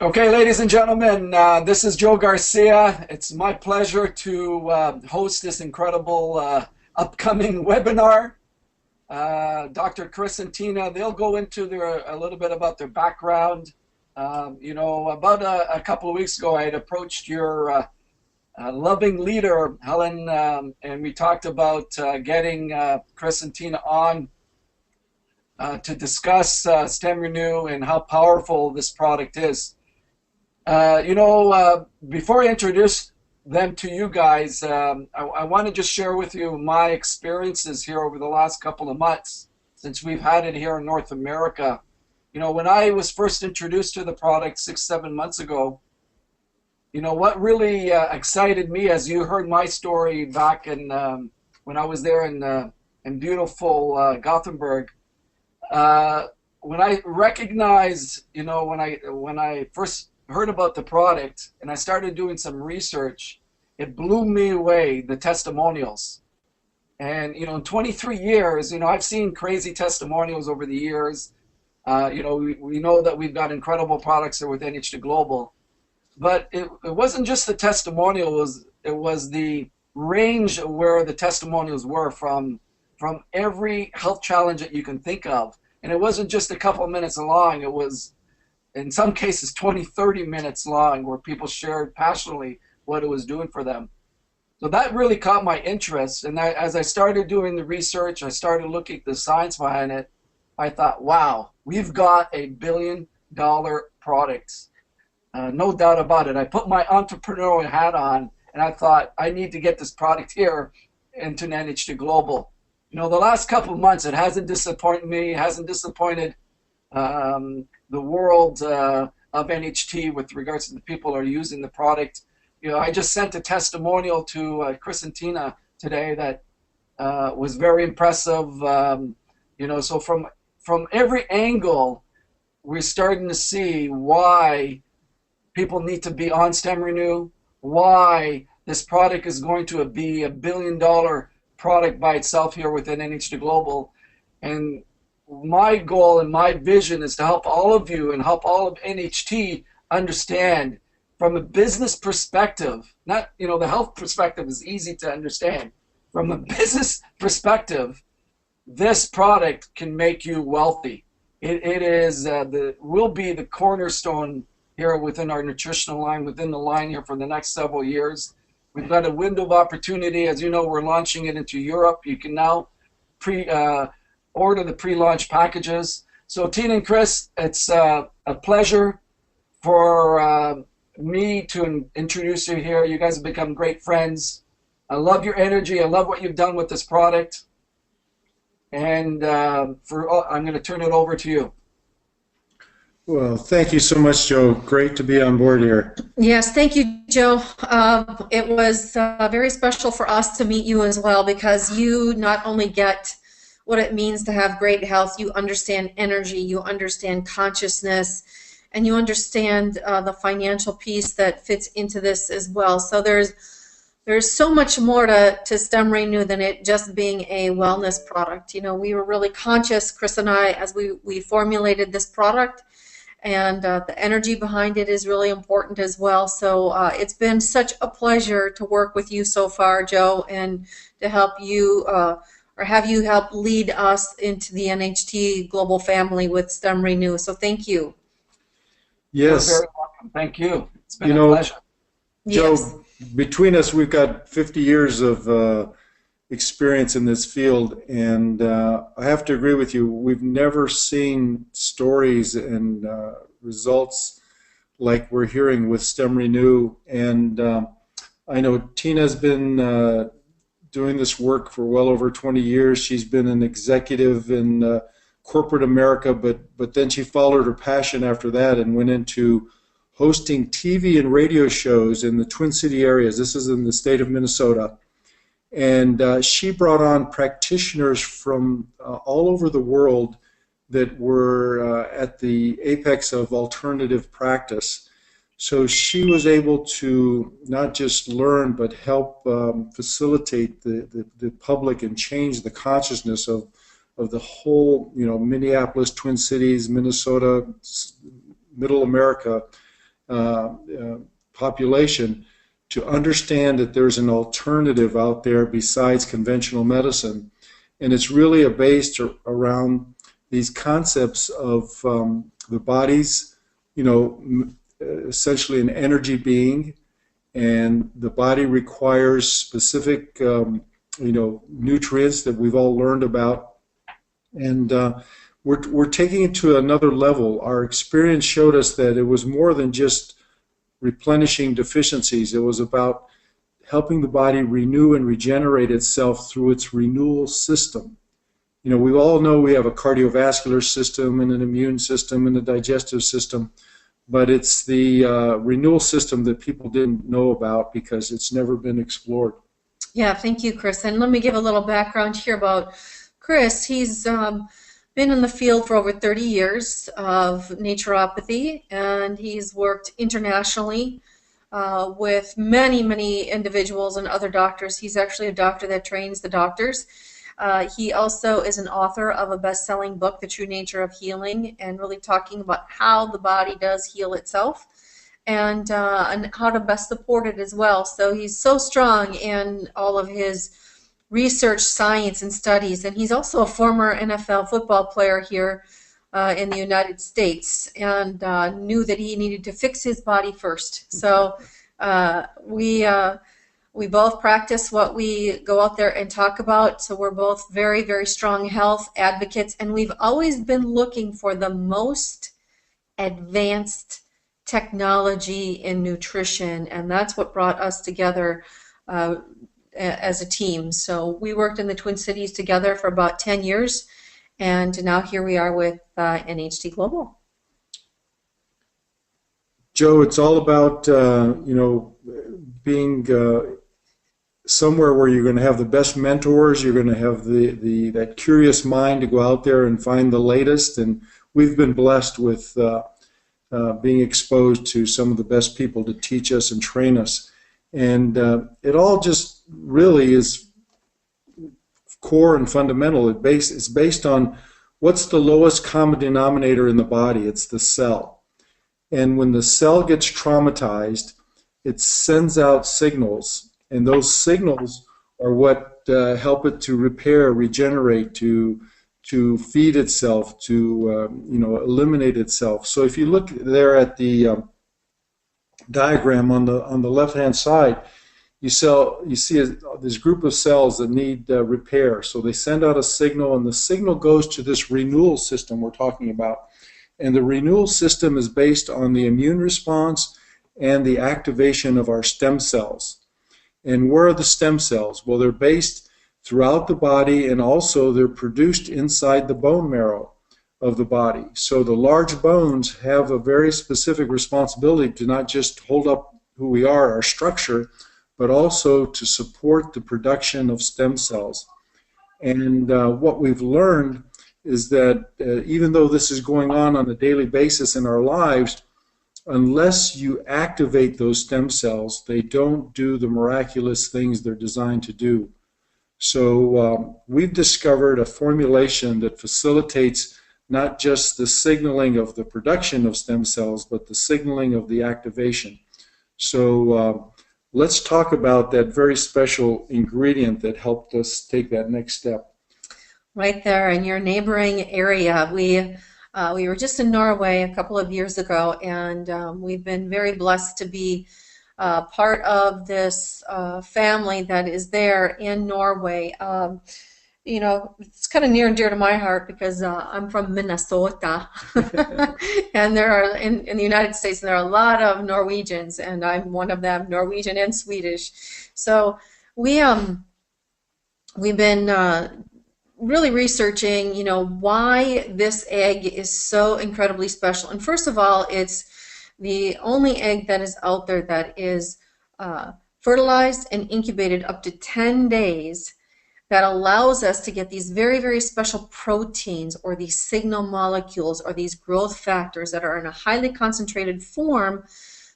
Okay, ladies and gentlemen, this is Joe Garcia. It's my pleasure to host this incredible upcoming webinar. Dr. Chris and Tina, they'll go into a little bit about their background. About a couple of weeks ago, I had approached your loving leader, Helen, and we talked about getting Chris and Tina on to discuss StemRenu and how powerful this product is. Before I introduce them to you guys, I want to just share with you my experiences here over the last couple of months since we've had it here in North America. When I was first introduced to the product 6-7 months ago, what really excited me, as you heard my story back in when I was there in beautiful Gothenburg, when I recognized, when I first heard about the product and I started doing some research, it blew me away, the testimonials. And in 23 years, I've seen crazy testimonials over the years. We know that we've got incredible products here with NH2 Global, but it wasn't just the testimonial, it was the range of where the testimonials were from every health challenge that you can think of. And it wasn't just a couple of minutes long, it was in some cases 20-30 minutes long, where people shared passionately what it was doing for them. So that really caught my interest, and as I started doing the research, I started looking at the science behind it. I thought, wow, we've got a billion-dollar product. No doubt about it. I put my entrepreneurial hat on, and I thought, I need to get this product here into NH2 Global. The last couple of months, it hasn't disappointed me, it hasn't disappointed the world of NHT with regards to the people who are using the product. I just sent a testimonial to Chris and Tina today that was very impressive. So from every angle, we're starting to see why people need to be on StemRenu, why this product is going to be a billion-dollar product by itself here within NH2 Global. And my goal and my vision is to help all of you and help all of NHT understand from a business perspective, not, the health perspective is easy to understand. From a business perspective, this product can make you wealthy. It is will be the cornerstone here within our nutritional line, within the line here for the next several years. We've got a window of opportunity. As you know, we're launching it into Europe. You can now order the pre-launch packages. So Tina and Chris, it's a pleasure for me to introduce you here. You guys have become great friends. I love your energy. I love what you've done with this product. And I'm going to turn it over to you. Well, thank you so much, Joe. Great to be on board here. Yes, thank you, Joe. It was very special for us to meet you as well, because you not only get what it means to have great health, you understand energy, you understand consciousness, and you understand the financial piece that fits into this as well. So there's so much more to StemRenu than it just being a wellness product. We were really conscious, Chris and I, as we formulated this product, and the energy behind it is really important as well. So it's been such a pleasure to work with you so far, Joe, and to help you or have you help lead us into the NHT global family with StemRenu. So thank you. Yes. You're very welcome. Thank you. It's been a pleasure. Joe, Yes. between us, we've got 50 years of experience in this field, and I have to agree with you. We've never seen stories and results like we're hearing with StemRenu, and I know Tina's been doing this work for well over 20 years. She's been an executive in corporate America, but then she followed her passion after that and went into hosting TV and radio shows in the Twin City areas. This is in the state of Minnesota. And she brought on practitioners from all over the world that were at the apex of alternative practice. So she was able to not just learn, but help facilitate the public and change the consciousness of the whole, Minneapolis, Twin Cities, Minnesota, Middle America, population to understand that there's an alternative out there besides conventional medicine. And it's really based around these concepts of the body's, essentially an energy being, and the body requires specific, nutrients that we've all learned about. And we're taking it to another level. Our experience showed us that it was more than just replenishing deficiencies. It was about helping the body renew and regenerate itself through its renewal system. We all know we have a cardiovascular system and an immune system and a digestive system, but it's the renewal system that people didn't know about because it's never been explored. Yeah, thank you, Chris. And let me give a little background here about Chris. He's been in the field for over 30 years of naturopathy, and he's worked internationally with many, many individuals and other doctors. He's actually a doctor that trains the doctors. He also is an author of a best-selling book, The True Nature of Healing, and really talking about how the body does heal itself and how to best support it as well. So he's so strong in all of his research, science, and studies, and he's also a former NFL football player here in the United States, and knew that he needed to fix his body first. So we both practice what we go out there and talk about, so we're both very, very strong health advocates, and we've always been looking for the most advanced technology in nutrition, and that's what brought us together as a team. So we worked in the Twin Cities together for about 10 years, and now here we are with NHT Global. Joe, it's all about being somewhere where you're going to have the best mentors. You're going to have that curious mind to go out there and find the latest. And we've been blessed with being exposed to some of the best people to teach us and train us. And it all just really is core and fundamental. It's based on what's the lowest common denominator in the body. It's the cell. And when the cell gets traumatized, it sends out signals, and those signals are what help it to repair, regenerate, to feed itself, to eliminate itself. So if you look there at the diagram on the left-hand side, you see this group of cells that need repair. So they send out a signal, and the signal goes to this renewal system we're talking about. And the renewal system is based on the immune response and the activation of our stem cells. And where are the stem cells? Well, they're based throughout the body, and also they're produced inside the bone marrow of the body. So the large bones have a very specific responsibility to not just hold up who we are, our structure, but also to support the production of stem cells. And what we've learned is that even though this is going on a daily basis in our lives, unless you activate those stem cells, they don't do the miraculous things they're designed to do. So we've discovered a formulation that facilitates not just the signaling of the production of stem cells, but the signaling of the activation. So let's talk about that very special ingredient that helped us take that next step. Right there in your neighboring area. We were just in Norway a couple of years ago, and we've been very blessed to be part of this family that is there in Norway. It's kind of near and dear to my heart because I'm from Minnesota, and there are in the United States there are a lot of Norwegians, and I'm one of them, Norwegian and Swedish. So we've been really researching, why this egg is so incredibly special. And first of all, it's the only egg that is out there that is fertilized and incubated up to 10 days that allows us to get these very, very special proteins or these signal molecules or these growth factors that are in a highly concentrated form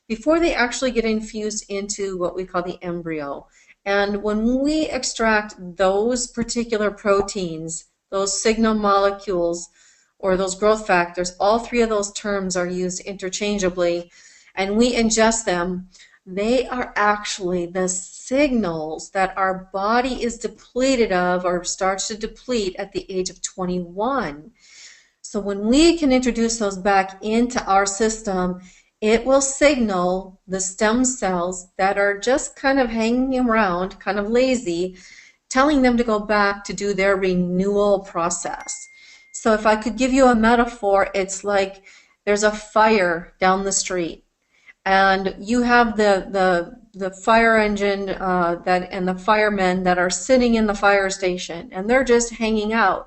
before they actually get infused into what we call the embryo. And when we extract those particular proteins, those signal molecules or those growth factors, all three of those terms are used interchangeably. and we ingest them, they are actually the signals that our body is depleted of or starts to deplete at the age of 21. So when we can introduce those back into our system, it will signal the stem cells that are just kind of hanging around, kind of lazy, telling them to go back to do their renewal process. So if I could give you a metaphor, it's like there's a fire down the street, and you have the fire engine and the firemen that are sitting in the fire station, and they're just hanging out.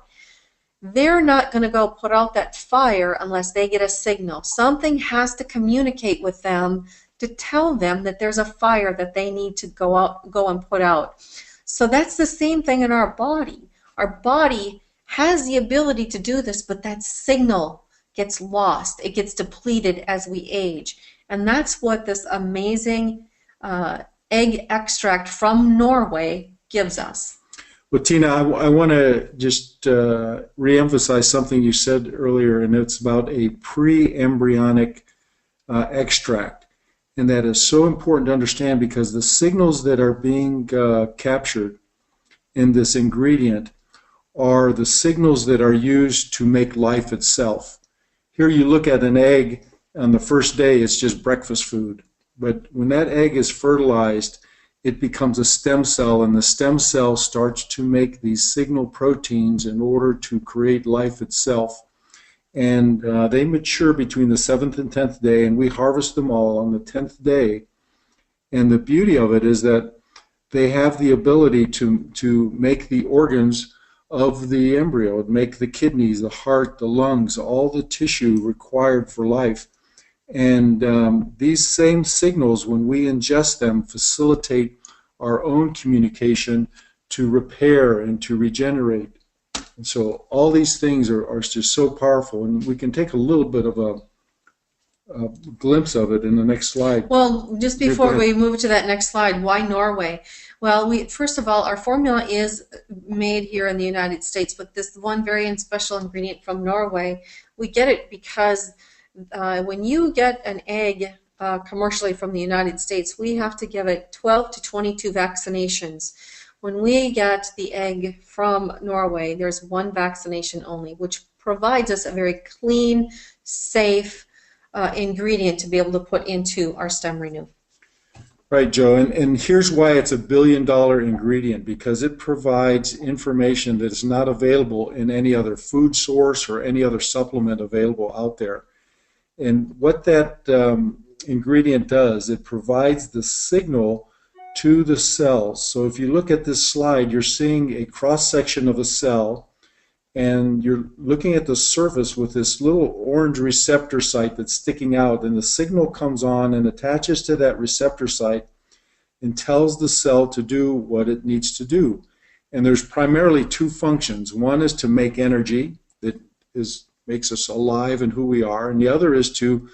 They're not going to go put out that fire unless they get a signal. Something has to communicate with them to tell them that there's a fire that they need to go and put out. So that's the same thing in our body. Our body has the ability to do this, but that signal gets lost. It gets depleted as we age. And that's what this amazing egg extract from Norway gives us. Well, Tina, I want to just reemphasize something you said earlier, and it's about a pre-embryonic extract. And that is so important to understand, because the signals that are being captured in this ingredient are the signals that are used to make life itself. Here you look at an egg, on the first day it's just breakfast food. But when that egg is fertilized, it becomes a stem cell, and the stem cell starts to make these signal proteins in order to create life itself. And they mature between the 7th and 10th day, and we harvest them all on the 10th day. And the beauty of it is that they have the ability to make the organs of the embryo, make the kidneys, the heart, the lungs, all the tissue required for life. And these same signals, when we ingest them, facilitate our own communication to repair and to regenerate. And so all these things are just so powerful, and we can take a little bit of a glimpse of it in the next slide. Well, just before we move to that next slide, why Norway? Well, first of all, our formula is made here in the United States, but this one very special ingredient from Norway, we get it because when you get an egg commercially from the United States, we have to give it 12 to 22 vaccinations. When we get the egg from Norway, there's one vaccination only, which provides us a very clean, safe ingredient to be able to put into our StemRenu. Right, Joe, and here's why it's a billion-dollar ingredient, because it provides information that is not available in any other food source or any other supplement available out there. And what that ingredient does, it provides the signal to the cells. So if you look at this slide, you're seeing a cross-section of a cell, and you're looking at the surface with this little orange receptor site that's sticking out, and the signal comes on and attaches to that receptor site and tells the cell to do what it needs to do. And there's primarily two functions. One is to make energy that makes us alive and who we are, and the other is to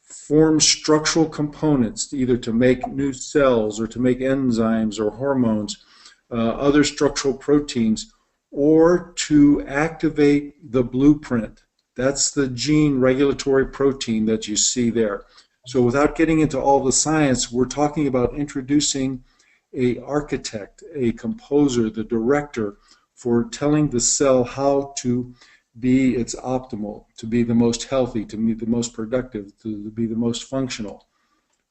form structural components, either to make new cells or to make enzymes or hormones, other structural proteins, or to activate the blueprint. That's the gene regulatory protein that you see there. So without getting into all the science, we're talking about introducing an architect, a composer, the director, for telling the cell how to be its optimal, to be the most healthy, to be the most productive, to be the most functional.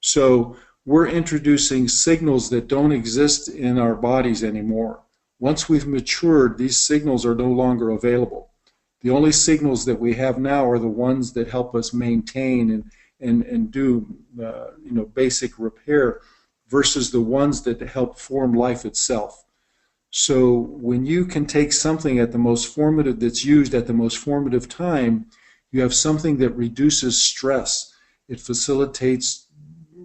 So we're introducing signals that don't exist in our bodies anymore. Once we've matured, these signals are no longer available. The only signals that we have now are the ones that help us maintain and do basic repair, versus the ones that help form life itself. So when you can take something at the most formative, that's used at the most formative time, you have something that reduces stress. It facilitates,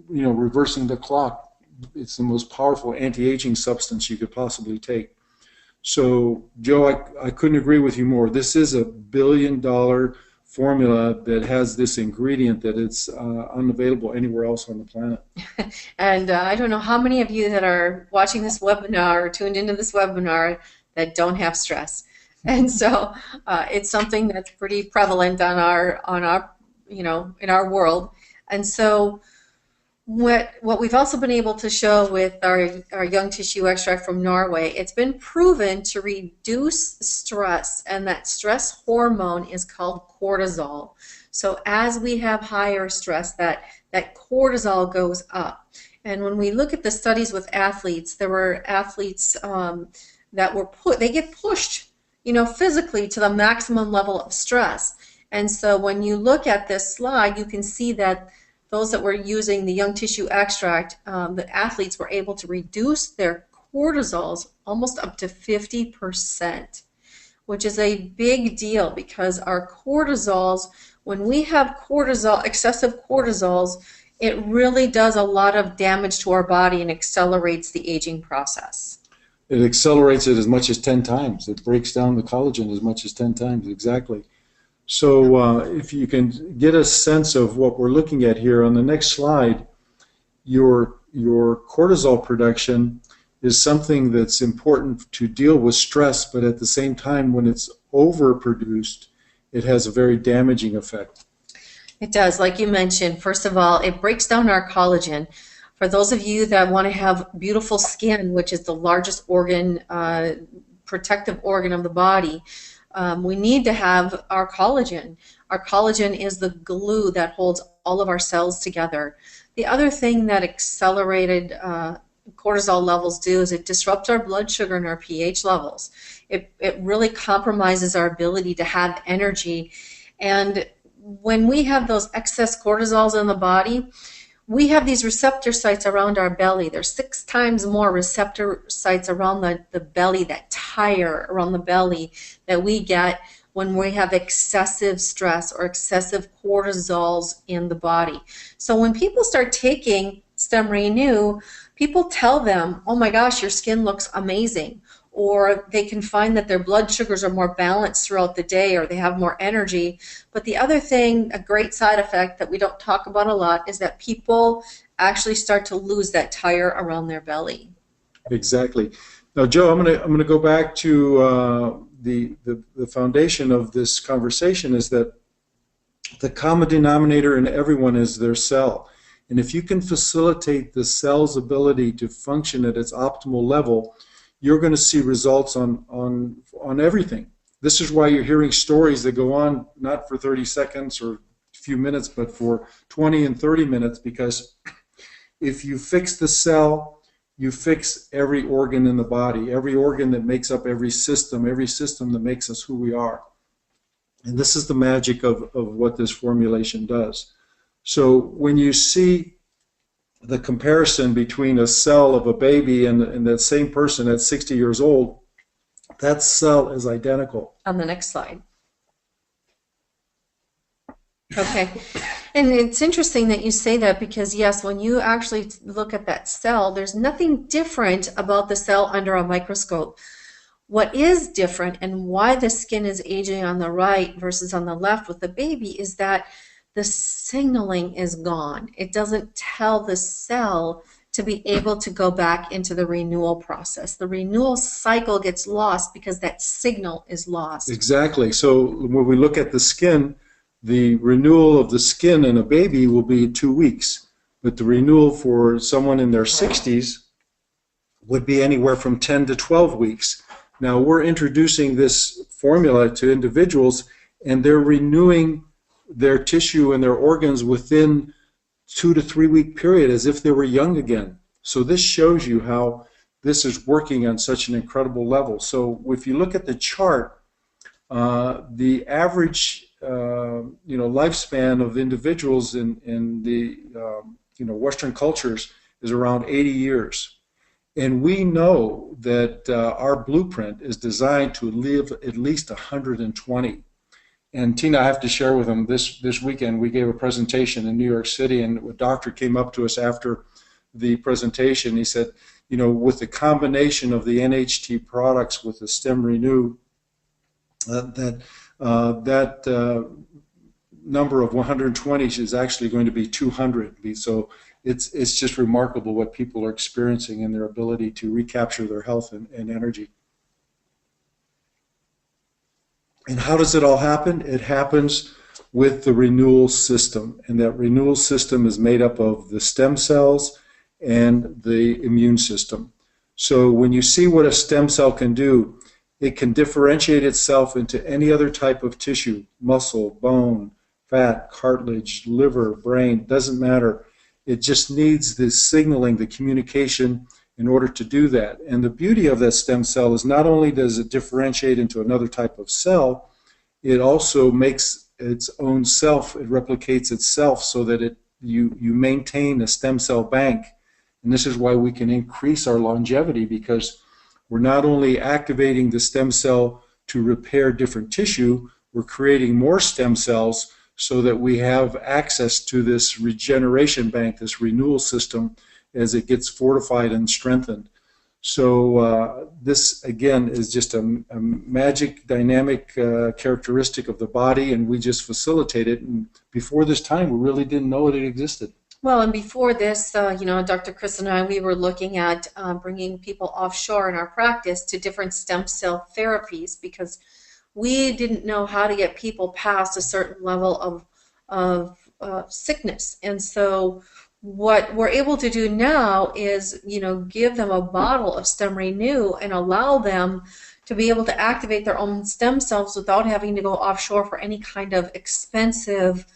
reversing the clock. It's the most powerful anti-aging substance you could possibly take. So, Joe, I couldn't agree with you more. This is a billion-dollar formula that has this ingredient that it's unavailable anywhere else on the planet. And I don't know how many of you that are watching this webinar or tuned into this webinar that don't have stress. And so it's something that's pretty prevalent on our in our world. And so What we've also been able to show with our young tissue extract from Norway, it's been proven to reduce stress, and that stress hormone is called cortisol. So as we have higher stress, that cortisol goes up. And when we look at the studies with athletes, there were athletes that were they get pushed, physically to the maximum level of stress. And so when you look at this slide, you can see that those that were using the young tissue extract, the athletes were able to reduce their cortisols almost up to 50%, which is a big deal because our cortisols, when we have cortisol, excessive cortisols, it really does a lot of damage to our body and accelerates the aging process. It accelerates it as much as 10 times. It breaks down the collagen as much as 10 times, exactly. So if you can get a sense of what we're looking at here on the next slide, your cortisol production is something that's important to deal with stress, but at the same time, when it's overproduced, it has a very damaging effect. It does, like you mentioned. First of all, it breaks down our collagen. For those of you that want to have beautiful skin, which is the largest organ, protective organ of the body, we need to have our collagen. Our collagen is the glue that holds all of our cells together. The other thing that accelerated cortisol levels do is it disrupts our blood sugar and our pH levels. It really compromises our ability to have energy. And when we have those excess cortisols in the body, we have these receptor sites around our belly. There's 6 times more receptor sites around the belly, that tire around the belly, that we get when we have excessive stress or excessive cortisols in the body. So when people start taking StemRenu, people tell them, oh my gosh, your skin looks amazing. Or they can find that their blood sugars are more balanced throughout the day, or they have more energy. But the other thing, a great side effect that we don't talk about a lot, is that people actually start to lose that tire around their belly. Exactly. Now, Joe, I'm gonna go back to the foundation of this conversation is that the common denominator in everyone is their cell. And if you can facilitate the cell's ability to function at its optimal level, you're going to see results on everything. This is why you're hearing stories that go on not for 30 seconds or a few minutes, but for 20 and 30 minutes, because if you fix the cell, you fix every organ in the body, every organ that makes up every system that makes us who we are. And this is the magic of what this formulation does. So when you see the comparison between a cell of a baby and that same person at 60 years old, that cell is identical. On the next slide. Okay. And it's interesting that you say that because, yes, when you actually look at that cell, there's nothing different about the cell under a microscope. What is different and why the skin is aging on the right versus on the left with the baby is that the signaling is gone. It doesn't tell the cell to be able to go back into the renewal process. The renewal cycle gets lost because that signal is lost. Exactly. So when we look at the skin, the renewal of the skin in a baby will be 2 weeks, but the renewal for someone in their 60s would be anywhere from 10 to 12 weeks. Now we're introducing this formula to individuals, and they're renewing their tissue and their organs within 2 to 3 week period as if they were young again. So this shows you how this is working on such an incredible level. So if you look at the chart, the average lifespan of individuals in the Western cultures is around 80 years. And we know that our blueprint is designed to live at least 120. And Tina, I have to share with them, this weekend we gave a presentation in New York City, and a doctor came up to us after the presentation. He said, with the combination of the NHT products with the StemRenu, that number of 120 is actually going to be 200. So it's just remarkable what people are experiencing in their ability to recapture their health and energy. And how does it all happen? It happens with the renewal system. And that renewal system is made up of the stem cells and the immune system. So when you see what a stem cell can do, it can differentiate itself into any other type of tissue, muscle, bone, fat, cartilage, liver, brain, doesn't matter. It just needs the signaling, the communication in order to do that. And the beauty of that stem cell is not only does it differentiate into another type of cell, it also makes its own self, it replicates itself so that you maintain a stem cell bank. And this is why we can increase our longevity, because we're not only activating the stem cell to repair different tissue, we're creating more stem cells so that we have access to this regeneration bank, this renewal system, as it gets fortified and strengthened. So this, again, is just a magic, dynamic characteristic of the body, and we just facilitate it. And before this time, we really didn't know it existed. Well, and before this, Dr. Chris and I, we were looking at bringing people offshore in our practice to different stem cell therapies, because we didn't know how to get people past a certain level of sickness. And so what we're able to do now is, give them a bottle of StemRenu and allow them to be able to activate their own stem cells without having to go offshore for any kind of expensive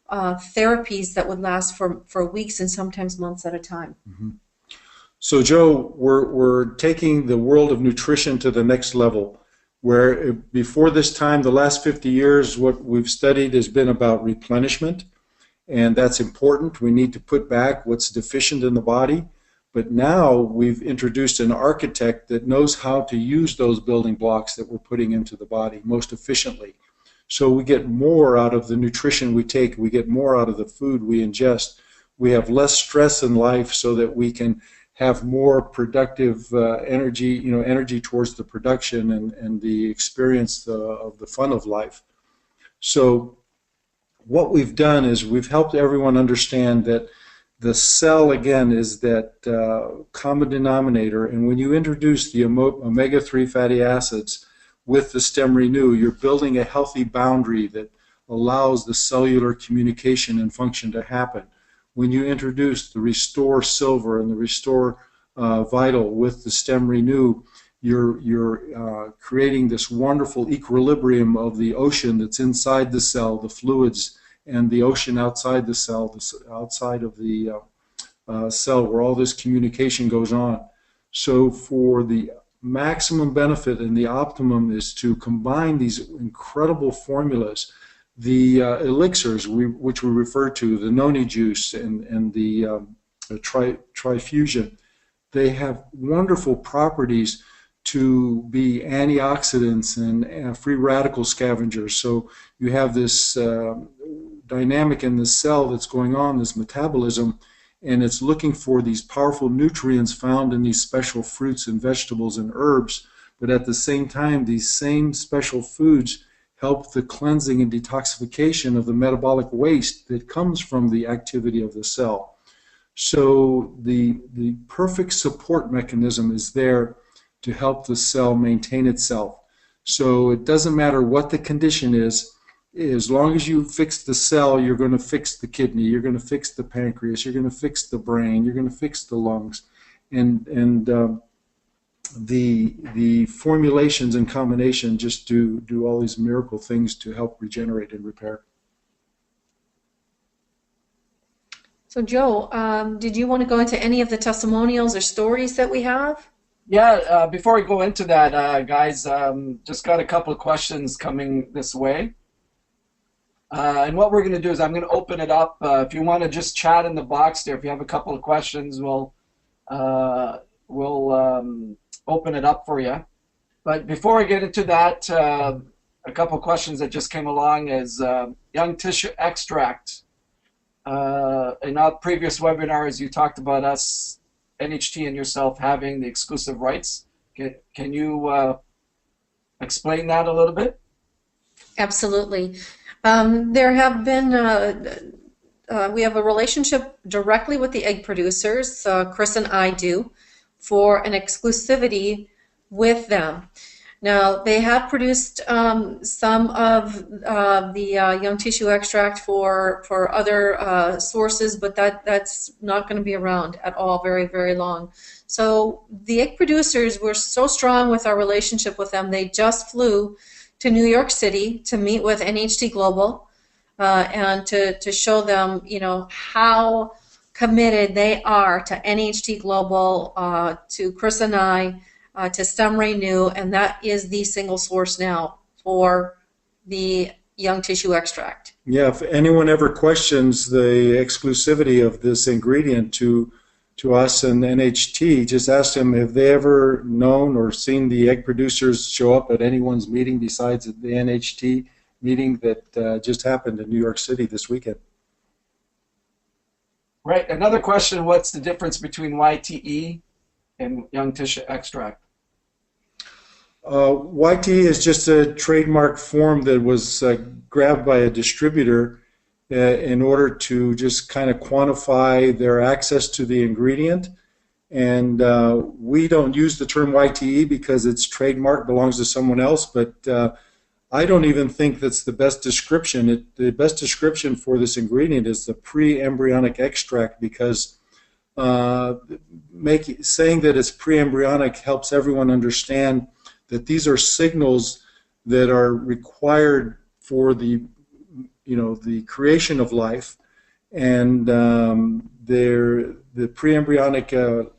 therapies that would last for weeks and sometimes months at a time. Mm-hmm. So, Joe, we're taking the world of nutrition to the next level, where before this time, the last 50 years, what we've studied has been about replenishment, and that's important. We need to put back what's deficient in the body. But now we've introduced an architect that knows how to use those building blocks that we're putting into the body most efficiently. So we get more out of the nutrition we take, we get more out of the food we ingest. We have less stress in life so that we can have more productive energy towards the production and the experience of the fun of life. So what we've done is we've helped everyone understand that the cell, again, is that common denominator, and when you introduce the omega-3 fatty acids with the StemRenu, you're building a healthy boundary that allows the cellular communication and function to happen. When you introduce the Restore Silver and the Restore Vital with the StemRenu, you're creating this wonderful equilibrium of the ocean that's inside the cell, the fluids, and the ocean outside the cell, outside of the cell, where all this communication goes on. So for the maximum benefit and the optimum is to combine these incredible formulas, the elixirs, which we refer to, the noni juice and the trifusion. They have wonderful properties to be antioxidants and free radical scavengers. So you have this dynamic in the cell that's going on, this metabolism, and it's looking for these powerful nutrients found in these special fruits and vegetables and herbs. But at the same time, these same special foods help the cleansing and detoxification of the metabolic waste that comes from the activity of the cell. So the perfect support mechanism is there to help the cell maintain itself. So it doesn't matter what the condition is, as long as you fix the cell, you're going to fix the kidney, you're going to fix the pancreas, you're going to fix the brain, you're going to fix the lungs. And the formulations and combination just do all these miracle things to help regenerate and repair. So Joe, did you want to go into any of the testimonials or stories that we have? Yeah, before we go into that, guys, just got a couple of questions coming this way. And what we're going to do is I'm going to open it up. If you want to just chat in the box there, if you have a couple of questions, we'll open it up for you. But before I get into that, a couple of questions that just came along is young tissue extract. In our previous webinars, you talked about us, NHT and yourself, having the exclusive rights. Can you explain that a little bit? Absolutely. There have been, we have a relationship directly with the egg producers, Chris and I do, for an exclusivity with them. Now, they have produced some of the young tissue extract for other sources, but that's not going to be around at all very, very long. So the egg producers were so strong with our relationship with them, they just flew to New York City to meet with NHT Global and to show them, how committed they are to NHT Global, to Chris and I, to StemRenu, and that is the single source now for the young tissue extract. Yeah, if anyone ever questions the exclusivity of this ingredient to us and NHT, just ask them, have they ever known or seen the egg producers show up at anyone's meeting besides the NHT meeting that just happened in New York City this weekend? Right. Another question, what's the difference between YTE and young tissue extract? YTE is just a trademark form that was grabbed by a distributor in order to just kind of quantify their access to the ingredient. And we don't use the term YTE because its trademark belongs to someone else, but I don't even think that's the best description. The best description for this ingredient is the pre-embryonic extract, because saying that it's pre-embryonic helps everyone understand that these are signals that are required for the creation of life, and the pre-embryonic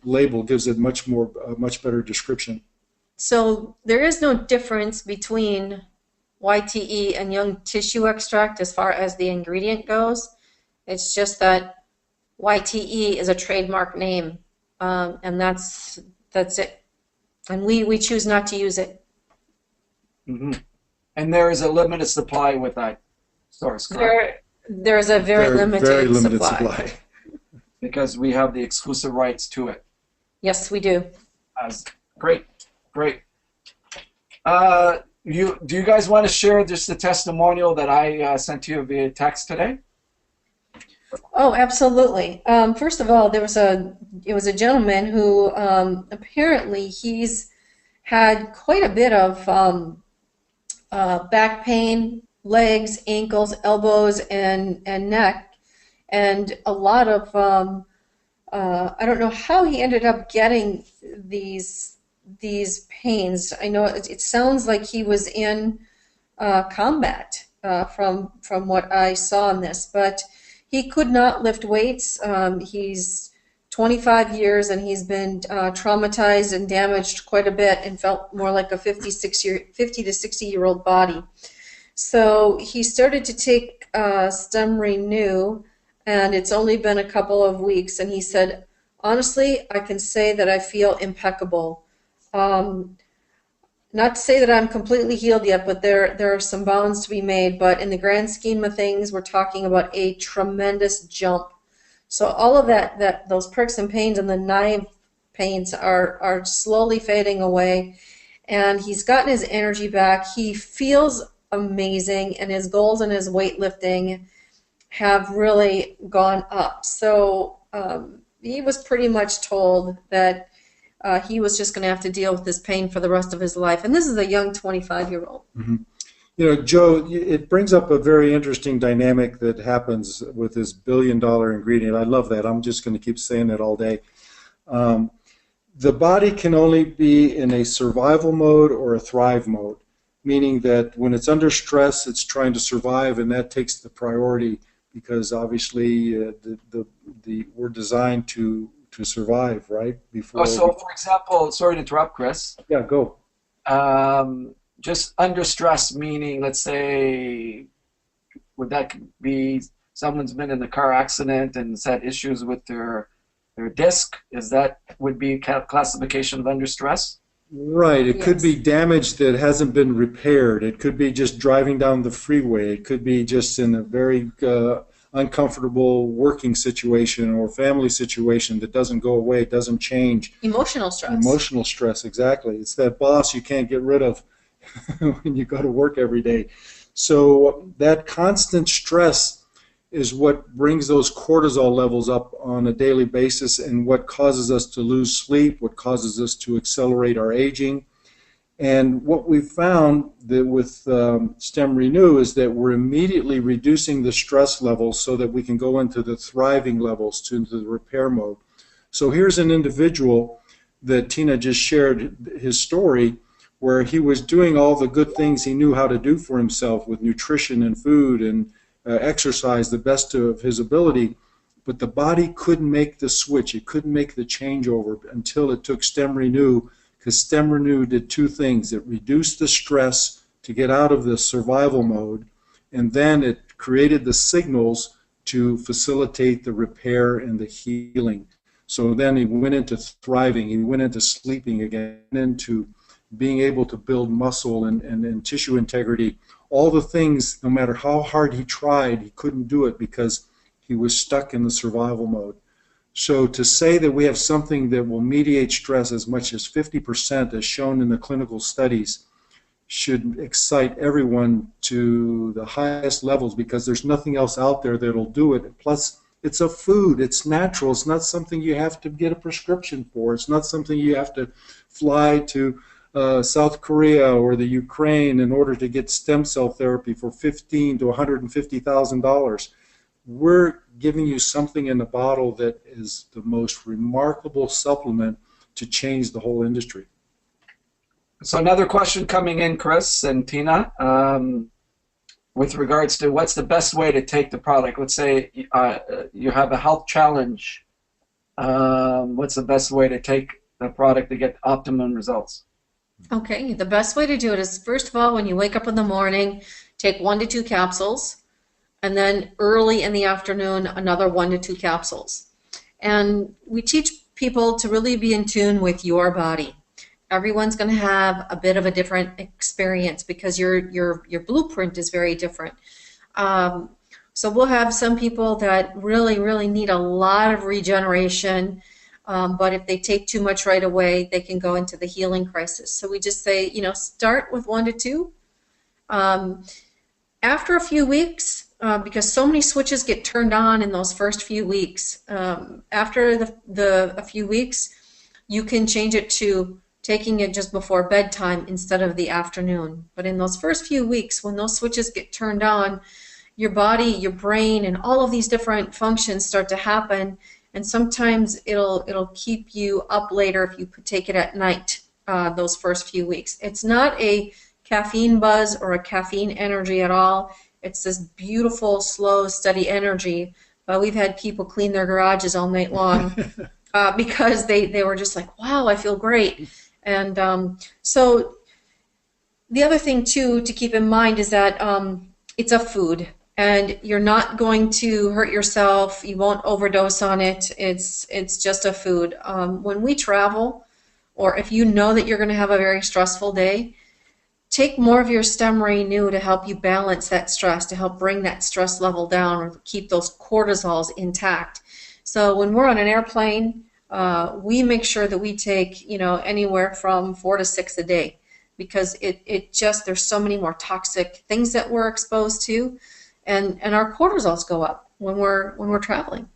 label gives it much better description. So there is no difference between YTE and young tissue extract as far as the ingredient goes. It's just that YTE is a trademark name, and that's it. And we choose not to use it. Mm-hmm. And there is a limited supply with that source, correct? There is a very limited supply. Because we have the exclusive rights to it. Yes, we do. Great. Do you guys want to share just the testimonial that I sent to you via text today? Oh, absolutely. First of all, it was a gentleman who apparently he's had quite a bit of back pain, legs, ankles, elbows, and neck, and a lot of I don't know how he ended up getting these pains. I know it sounds like he was in combat from what I saw in this, but he could not lift weights. He's 25 years and he's been traumatized and damaged quite a bit and felt more like a 50 to 60-year-old body. So he started to take StemRenu, and it's only been a couple of weeks, and he said, honestly, I can say that I feel impeccable. Not to say that I'm completely healed yet, but there are some bounds to be made. But in the grand scheme of things, we're talking about a tremendous jump. So all of those pricks and pains and the knife pains are slowly fading away, and he's gotten his energy back. He feels amazing, and his goals and his weightlifting have really gone up. So he was pretty much told that he was just going to have to deal with this pain for the rest of his life. And this is a young 25-year-old. Mm-hmm. Joe, it brings up a very interesting dynamic that happens with this billion-dollar ingredient. I love that. I'm just going to keep saying it all day. The body can only be in a survival mode or a thrive mode, meaning that when it's under stress, it's trying to survive, and that takes the priority because obviously we're designed to survive, right? So, for example, sorry to interrupt, Chris. Yeah, go. Just under stress, meaning, let's say, would that be someone's been in a car accident and has had issues with their disc? Would be classification of under stress? Right. It could be damage that hasn't been repaired. It could be just driving down the freeway. It could be just in a very uncomfortable working situation or family situation that doesn't go away, doesn't change. Emotional stress. Emotional stress, exactly. It's that boss you can't get rid of when you go to work every day. So that constant stress is what brings those cortisol levels up on a daily basis and what causes us to lose sleep, what causes us to accelerate our aging. And what we found that with StemRenu is that we're immediately reducing the stress levels so that we can go into the thriving levels, into the repair mode. So here's an individual that Tina just shared his story, where he was doing all the good things he knew how to do for himself with nutrition and food and exercise the best of his ability, but the body couldn't make the switch. It couldn't make the changeover until it took StemRenu, because StemRenu did two things. It reduced the stress to get out of the survival mode, and then it created the signals to facilitate the repair and the healing. So then he went into thriving, he went into sleeping again, into being able to build muscle and tissue integrity. All the things, no matter how hard he tried, he couldn't do it because he was stuck in the survival mode. So to say that we have something that will mediate stress as much as 50%, as shown in the clinical studies, should excite everyone to the highest levels, because there's nothing else out there that'll do it. Plus, it's a food, it's natural, it's not something you have to get a prescription for, it's not something you have to fly to South Korea or the Ukraine in order to get stem cell therapy for $15,000 to $150,000. We're giving you something in the bottle that is the most remarkable supplement to change the whole industry. So another question coming in, Chris and Tina, with regards to what's the best way to take the product. Let's say you have a health challenge. What's the best way to take the product to get optimum results? Okay, the best way to do it is, first of all, when you wake up in the morning, take 1 to 2 capsules, and then early in the afternoon, another 1 to 2 capsules. And we teach people to really be in tune with your body. Everyone's going to have a bit of a different experience because your blueprint is very different. So we'll have some people that really need a lot of regeneration, but if they take too much right away, they can go into the healing crisis. So we just say, start with 1 to 2. After a few weeks, because so many switches get turned on in those first few weeks, after a few weeks, you can change it to taking it just before bedtime instead of the afternoon. But in those first few weeks, when those switches get turned on, your body, your brain, and all of these different functions start to happen, and sometimes it'll keep you up later if you take it at night, those first few weeks. It's not a caffeine buzz or a caffeine energy at all. It's this beautiful, slow, steady energy. We've had people clean their garages all night long because they were just like, wow, I feel great. And so the other thing, too, to keep in mind is that it's a food, and you're not going to hurt yourself. You won't overdose on it. It's just a food. When we travel, or if you know that you're going to have a very stressful day, take more of your StemRenu to help you balance that stress, to help bring that stress level down or keep those cortisols intact. So when we're on an airplane, we make sure that we take, anywhere from 4 to 6 a day, because there's so many more toxic things that we're exposed to, and our cortisols go up when we're traveling.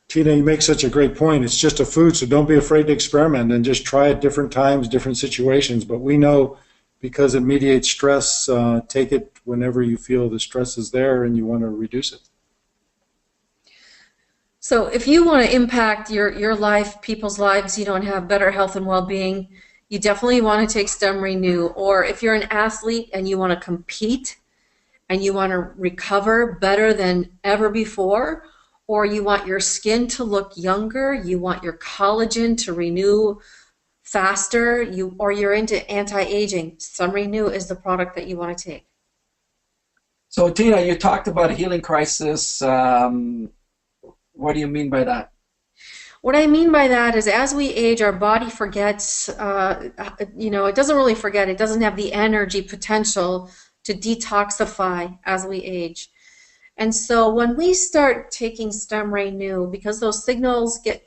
Tina, you make such a great point. It's just a food, so don't be afraid to experiment and just try at different times, different situations. But we know, because it mediates stress, take it whenever you feel the stress is there and you want to reduce it. So if you want to impact your life, people's lives, and have better health and well-being, you definitely want to take StemRenu. Or if you're an athlete and you want to compete and you want to recover better than ever before, or you want your skin to look younger, you want your collagen to renew faster, or you're into anti-aging, StemRenu is the product that you want to take. So Tina, you talked about a healing crisis. What do you mean by that? What I mean by that is, as we age, our body forgets, it doesn't really forget, it doesn't have the energy potential to detoxify as we age. And so when we start taking StemRenu, because those signals get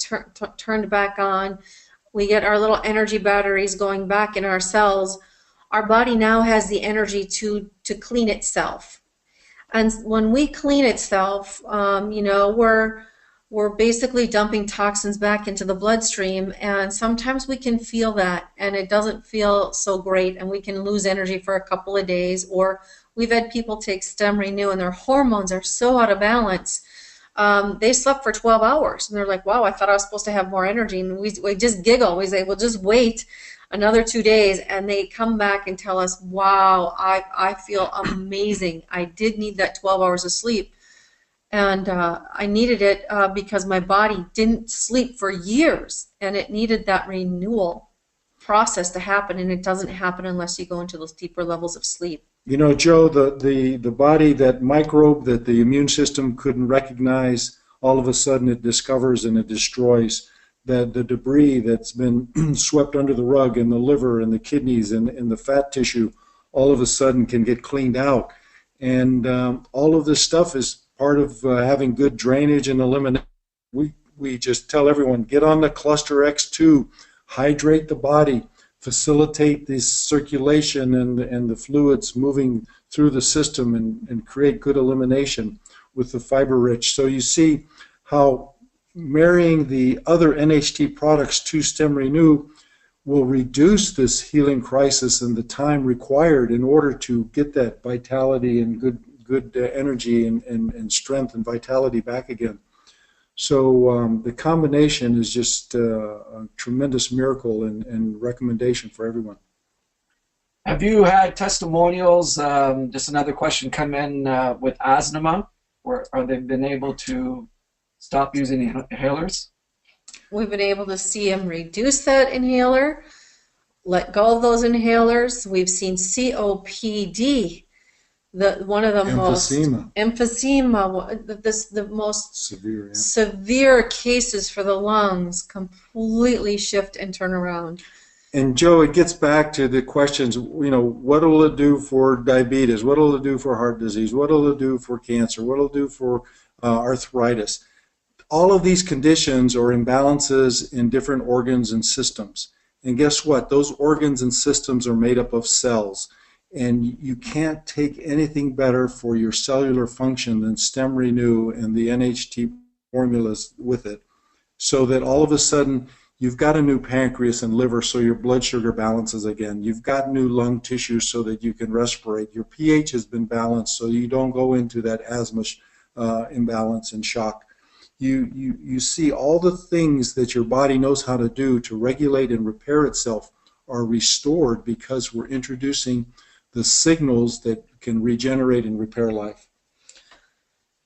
turned back on, we get our little energy batteries going back in our cells, our body now has the energy to clean itself. And when we clean itself, we're we're basically dumping toxins back into the bloodstream, and sometimes we can feel that, and it doesn't feel so great, and we can lose energy for a couple of days. Or we've had people take StemRenu and their hormones are so out of balance. They slept for 12 hours, and they're like, wow, I thought I was supposed to have more energy. And we just giggle. We say, well, just wait another 2 days, and they come back and tell us, wow, I feel amazing. I did need that 12 hours of sleep. And I needed it because my body didn't sleep for years, and it needed that renewal process to happen, and it doesn't happen unless you go into those deeper levels of sleep. You know, Joe, the body, that microbe that the immune system couldn't recognize, all of a sudden it discovers and it destroys. The debris that's been swept under the rug in the liver and the kidneys and in the fat tissue, all of a sudden can get cleaned out. And all of this stuff is part of having good drainage and elimination. We just tell everyone, get on the Cluster X2, hydrate the body, facilitate this circulation and the fluids moving through the system, and create good elimination with the fiber rich. So you see how marrying the other NHT products to StemRenu will reduce this healing crisis and the time required in order to get that vitality and good energy and strength and vitality back again. So the combination is just a tremendous miracle and recommendation for everyone. Have you had testimonials, just another question, come in with asthma, or are they been able to stop using inhalers? We've been able to see them reduce that inhaler, let go of those inhalers. We've seen COPD, one of the the most severe cases for the lungs, completely shift and turn around. And Joe, it gets back to the questions, you know, what will it do for diabetes? What will it do for heart disease? What will it do for cancer? What will it do for arthritis? All of these conditions are imbalances in different organs and systems. And guess what? Those organs and systems are made up of cells. And you can't take anything better for your cellular function than StemRenu and the NHT formulas with it. So that all of a sudden, you've got a new pancreas and liver so your blood sugar balances again. You've got new lung tissue so that you can respirate. Your pH has been balanced so you don't go into that asthma imbalance and shock. You see all the things that your body knows how to do to regulate and repair itself are restored because we're introducing the signals that can regenerate and repair life.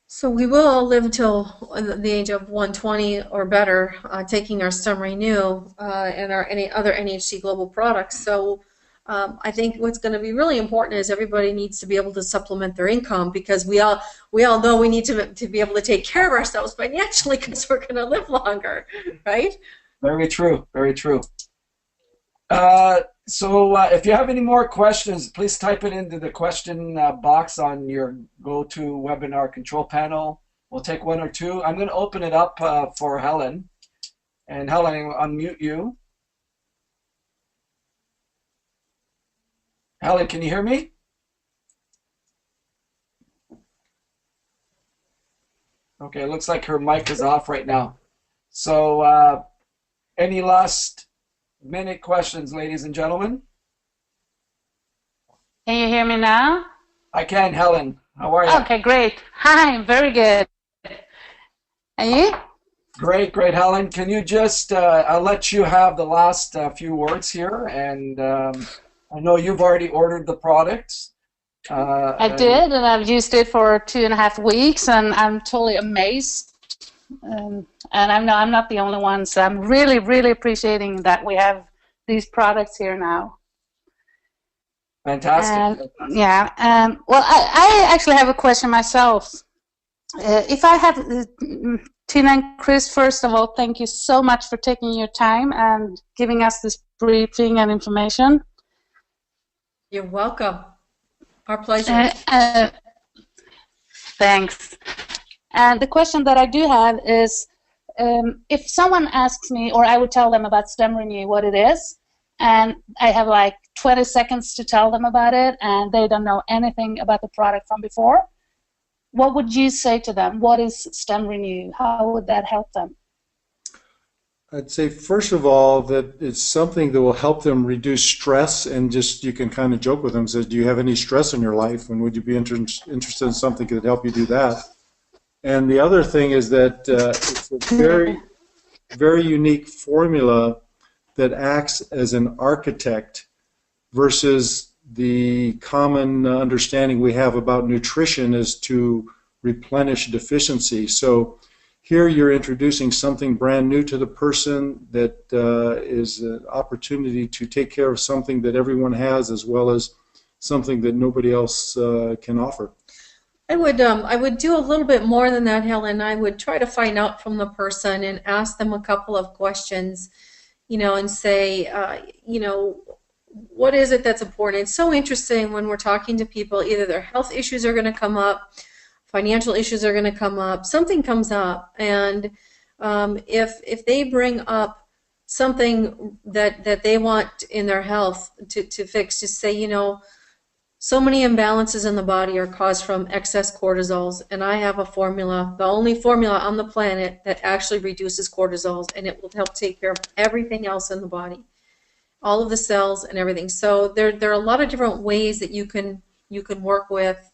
So we will all live until the age of 120 or better, taking our StemRenu and our any other NHT Global products. So I think what's going to be really important is everybody needs to be able to supplement their income, because we all know we need to be able to take care of ourselves financially because we're going to live longer, right? Very true. Very true. So if you have any more questions, please type it into the question box on your GoToWebinar control panel. We'll take one or two. I'm going to open it up for Helen. And Helen, I'll unmute you. Helen, can you hear me? Okay, it looks like her mic is off right now. So any last minute questions, ladies and gentlemen? Can you hear me now? I can, Helen. How are you? Okay, great. Hi, very good. And you? Great, great, Helen. Can you just, I'll let you have the last few words here, and I know you've already ordered the products. I did, and I've used it for 2.5 weeks, and I'm totally amazed. And I know I'm not the only one, so I'm really, really appreciating that we have these products here now. Fantastic. Yeah. Well, I actually have a question myself. If I have, Tina and Chris, first of all, thank you so much for taking your time and giving us this briefing and information. You're welcome. Our pleasure. Thanks. And the question that I do have is, if someone asks me, or I would tell them about StemRenu, what it is, and I have like 20 seconds to tell them about it, and they don't know anything about the product from before, what would you say to them? What is StemRenu? How would that help them? I'd say, first of all, that it's something that will help them reduce stress, and just you can kind of joke with them, say, do you have any stress in your life, and would you be interested in something that could help you do that? And the other thing is that it's a very, very unique formula that acts as an architect versus the common understanding we have about nutrition is to replenish deficiency. So here you're introducing something brand new to the person that is an opportunity to take care of something that everyone has, as well as something that nobody else can offer. I would do a little bit more than that, Helen. I would try to find out from the person and ask them a couple of questions, and say, what is it that's important? It's so interesting when we're talking to people, either their health issues are going to come up, financial issues are going to come up, something comes up, and if they bring up something that they want in their health to fix, to say, so many imbalances in the body are caused from excess cortisols, and I have a formula, the only formula on the planet that actually reduces cortisols, and it will help take care of everything else in the body, all of the cells and everything. So there are a lot of different ways that you can work with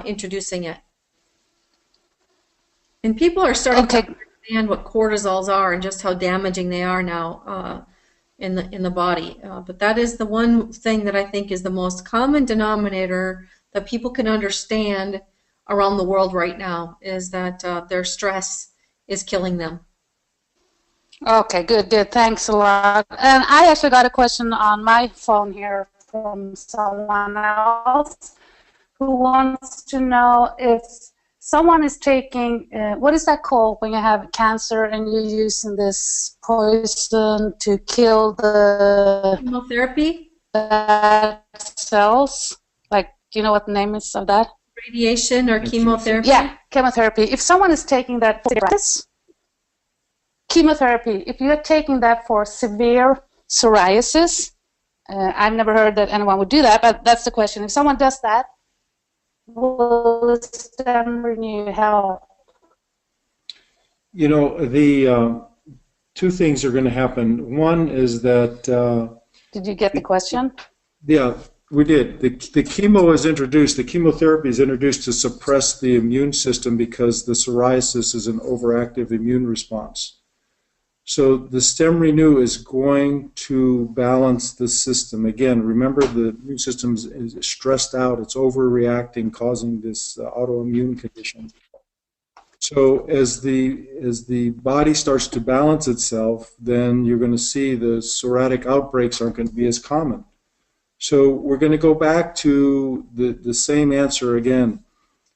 introducing it. And people are starting to understand what cortisols are and just how damaging they are now in the body. But that is the one thing that I think is the most common denominator that people can understand around the world right now, is that their stress is killing them. Okay, good. Thanks a lot. And I actually got a question on my phone here from someone else who wants to know if someone is taking, what is that called when you have cancer and you're using this poison to kill the Chemotherapy? Cells? Like, do you know what the name is of that? Radiation or chemotherapy? Yeah, chemotherapy. If someone is taking that for chemotherapy, if you're taking that for severe psoriasis, I've never heard that anyone would do that, but that's the question. If someone does that, will StemRenu help? The two things are going to happen. One is that... Did you get the question? Yeah, we did. The chemo is introduced, the chemotherapy is introduced to suppress the immune system because the psoriasis is an overactive immune response. So the StemRenu is going to balance the system. Again, remember the immune system is stressed out. It's overreacting, causing this autoimmune condition. So as the body starts to balance itself, then you're going to see the psoriatic outbreaks aren't going to be as common. So we're going to go back to the same answer again,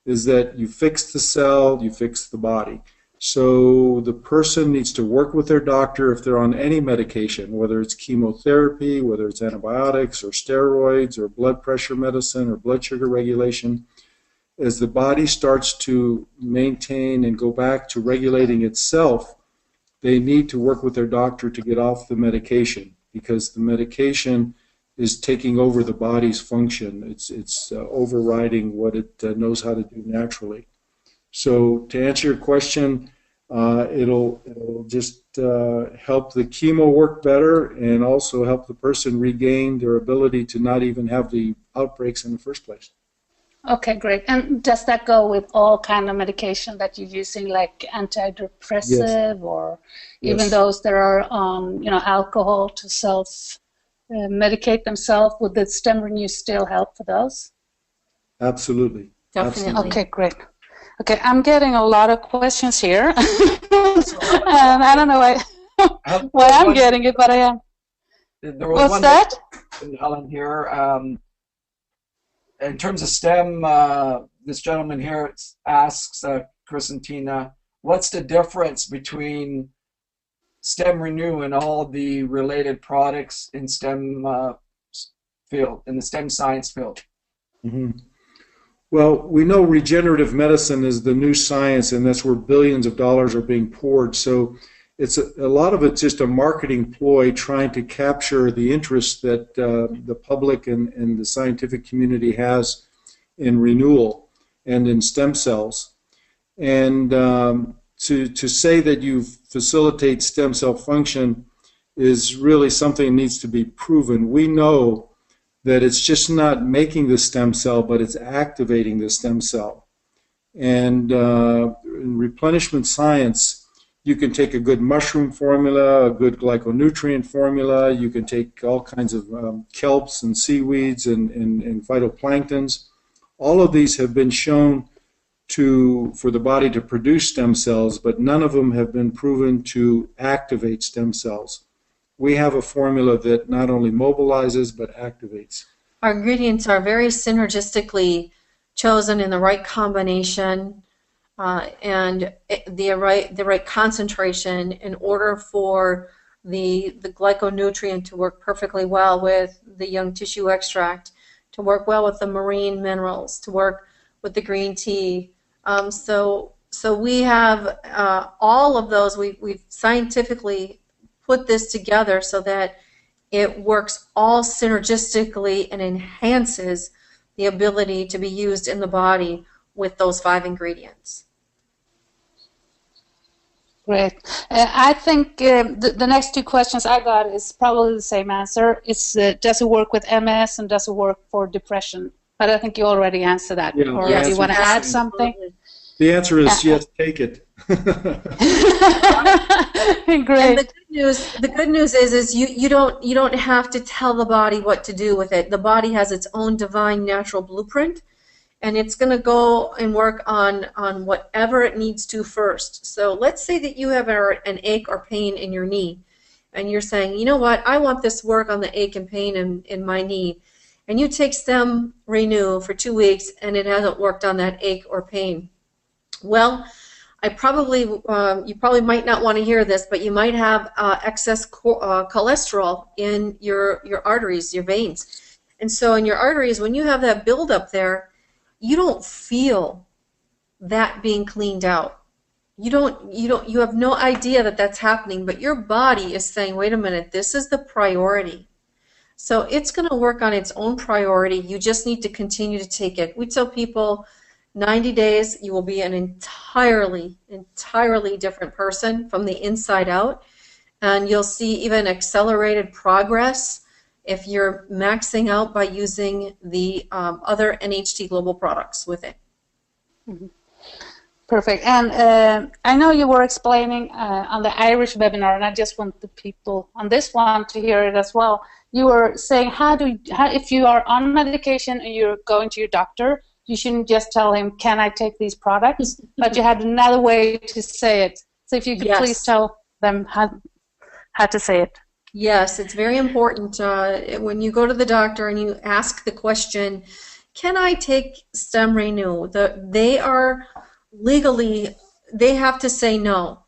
is that you fix the cell, you fix the body. So the person needs to work with their doctor if they're on any medication, whether it's chemotherapy, whether it's antibiotics or steroids or blood pressure medicine or blood sugar regulation. As the body starts to maintain and go back to regulating itself, they need to work with their doctor to get off the medication, because the medication is taking over the body's function. It's overriding what it knows how to do naturally. So to answer your question, it'll just help the chemo work better and also help the person regain their ability to not even have the outbreaks in the first place. Okay, great. And does that go with all kind of medication that you're using, like antidepressive, yes, or even yes, those that are on, alcohol to self-medicate themselves? Would the StemRenu still help for those? Absolutely. Definitely. Absolutely. Okay, great. Okay, I'm getting a lot of questions here. And I don't know why I'm getting it, but I am. What's that? Helen here. In terms of STEM, this gentleman here asks, Chris and Tina, what's the difference between StemRenu and all the related products in STEM field, in the STEM science field? Mm-hmm. Well, we know regenerative medicine is the new science, and that's where billions of dollars are being poured. So it's a lot of it's just a marketing ploy trying to capture the interest that the public and the scientific community has in renewal. and in stem cells. And to say that you facilitate stem cell function is really something that needs to be proven. We know that it's just not making the stem cell, but it's activating the stem cell. And in replenishment science, you can take a good mushroom formula, a good glyconutrient formula, you can take all kinds of kelps and seaweeds and phytoplanktons. All of these have been shown for the body to produce stem cells, but none of them have been proven to activate stem cells. We have a formula that not only mobilizes but activates. Our ingredients are very synergistically chosen in the right combination and the right concentration in order for the glyconutrient to work perfectly well with the young tissue extract, to work well with the marine minerals, to work with the green tea. So we have all of those. We've scientifically put this together so that it works all synergistically and enhances the ability to be used in the body with those 5 ingredients. Great. I think the next 2 questions I got is probably the same answer. It's does it work with MS and does it work for depression? But I think you already answered that. Yeah, or do you want to add something? The answer is yes, take it. Great. And the good news is you don't have to tell the body what to do with it. The body has its own divine natural blueprint, and it's going to go and work on whatever it needs to first. So let's say that you have an ache or pain in your knee, and you're saying, you know what, I want this work on the ache and pain in my knee. And you take StemRenu for 2 weeks, and it hasn't worked on that ache or pain. Well, you probably might not want to hear this, but you might have excess cholesterol in your arteries, your veins. And so in your arteries, when you have that buildup there, you don't feel that being cleaned out. You have no idea that that's happening, but your body is saying, wait a minute, this is the priority. So it's going to work on its own priority. You just need to continue to take it. We tell people 90 days, you will be an entirely different person from the inside out. And you'll see even accelerated progress if you're maxing out by using the other NHT Global products with it. Mm-hmm. Perfect. And I know you were explaining on the Irish webinar, and I just want the people on this one to hear it as well. You were saying if you are on medication and you're going to your doctor, you shouldn't just tell him, can I take these products? But you had another way to say it. So if you could please tell them how to say it. Yes, it's very important when you go to the doctor and you ask the question, can I take StemRenu? They are legally, they have to say no.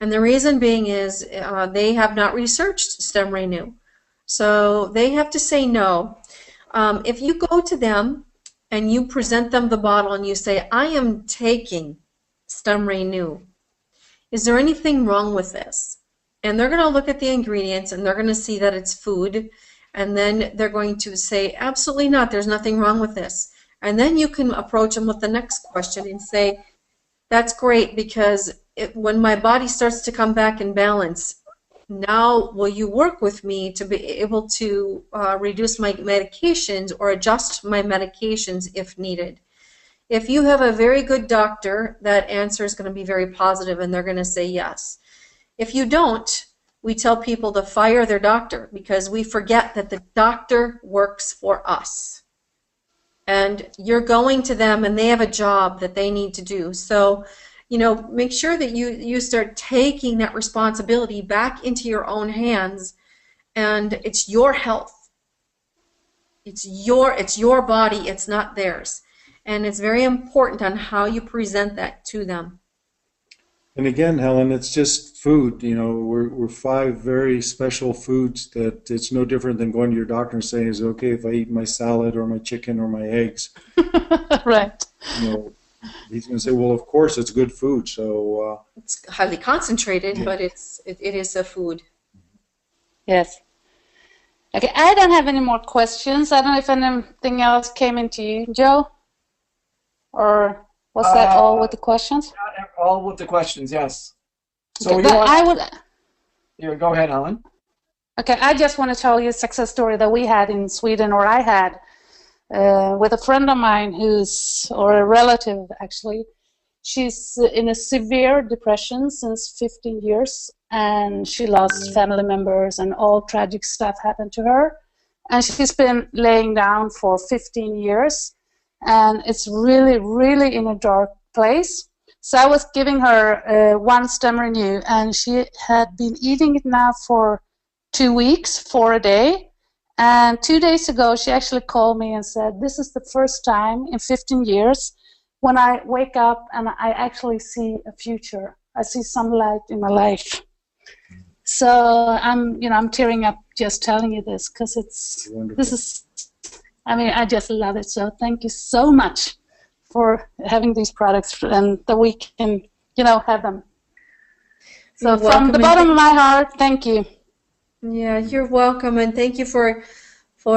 And the reason being is they have not researched StemRenu. So they have to say no. If you go to them and you present them the bottle and you say, I am taking StemRenu, is there anything wrong with this? And they're going to look at the ingredients and they're going to see that it's food, and then they're going to say, absolutely not, there's nothing wrong with this. And then you can approach them with the next question and say, that's great, because when my body starts to come back in balance, now will you work with me to be able to reduce my medications or adjust my medications if needed? If you have a very good doctor, that answer is going to be very positive and they're going to say yes. If you don't, we tell people to fire their doctor, because we forget that the doctor works for us. And you're going to them and they have a job that they need to do. So, you know, make sure that you start taking that responsibility back into your own hands, and it's your health. It's your body, it's not theirs. And it's very important on how you present that to them. And again, Helen, it's just food. You know, we're 5 very special foods that it's no different than going to your doctor and saying, is it okay if I eat my salad or my chicken or my eggs? Right. You know, he's going to say, well, of course, it's good food. So it's highly concentrated, but it is a food. Yes. Okay, I don't have any more questions. I don't know if anything else came into you, Joe? or was that all with the questions? All with the questions, yes. So Okay, you want, I would. here, go ahead, Helen. Okay, I just want to tell you a success story that we had in Sweden, or I had, with a friend of mine or a relative actually. She's in a severe depression since 15 years, and she lost family members, and all tragic stuff happened to her. And she's been laying down for 15 years, and it's really, really in a dark place. So I was giving her one StemRenu, and she had been eating it now for 2 weeks, 4 a day. And 2 days ago, she actually called me and said, this is the first time in 15 years when I wake up and I actually see a future. I see some light in my life. So I'm tearing up just telling you this, because I just love it. So thank you so much for having these products and that we can, have them. So from the bottom of my heart, thank you. Yeah, you're welcome, and thank you for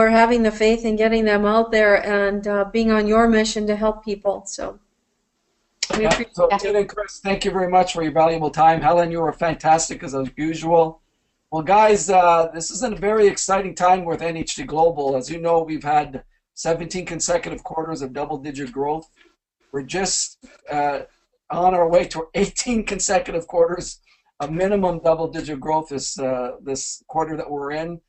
having the faith and getting them out there and being on your mission to help people. So we appreciate so Tina and Chris, thank you very much for your valuable time. Helen, you were fantastic as usual. Well, guys, this is a very exciting time with NHD Global. As you know, we've had 17 consecutive quarters of double-digit growth. We're just on our way to 18 consecutive quarters of minimum double-digit growth this quarter that we're in.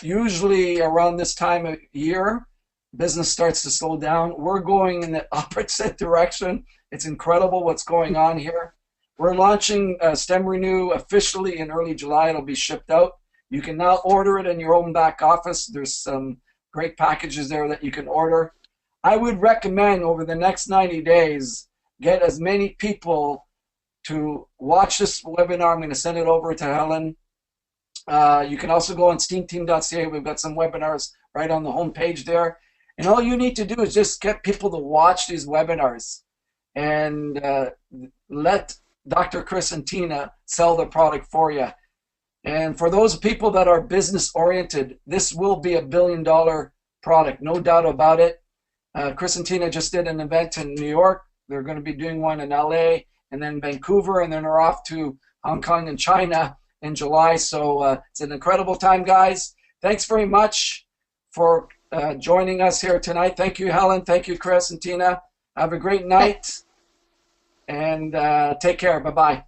Usually around this time of year, business starts to slow down. We're going in the opposite direction. It's incredible what's going on here. We're launching StemRenu officially in early July. It'll be shipped out. You can now order it in your own back office. There's some great packages there that you can order. I would recommend over the next 90 days, get as many people to watch this webinar. I'm going to send it over to Helen. You can also go on steamteam.ca. We've got some webinars right on the home page there. And all you need to do is just get people to watch these webinars and let Dr. Chris and Tina sell the product for you. And for those people that are business oriented, this will be $1 billion product, no doubt about it. Chris and Tina just did an event in New York. They're going to be doing one in LA and then Vancouver, and then they're off to Hong Kong and China in July. So it's an incredible time, guys. Thanks very much for joining us here tonight. Thank you, Helen. Thank you, Chris and Tina. Have a great night, and take care. Bye-bye.